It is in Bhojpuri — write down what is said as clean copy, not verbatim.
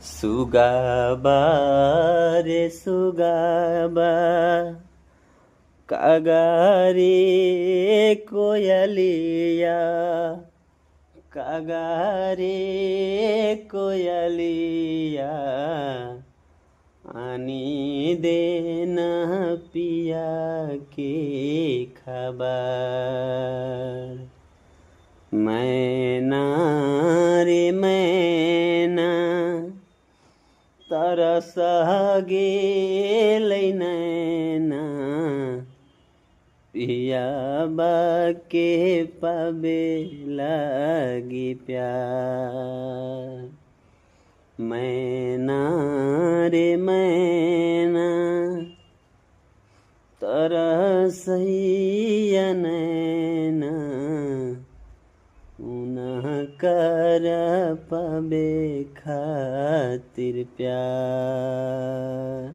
सुगाबा रे सुगाबा कागारे कोयलिया कागारे कोयलिया आनी देना पिया के खबर। मैना रे मैना तरस गेलै नैना पिया बाके पाबे लागी प्यार। मैना रे मैना तरसैया नैना उनकर पाबे खातिर प्यार।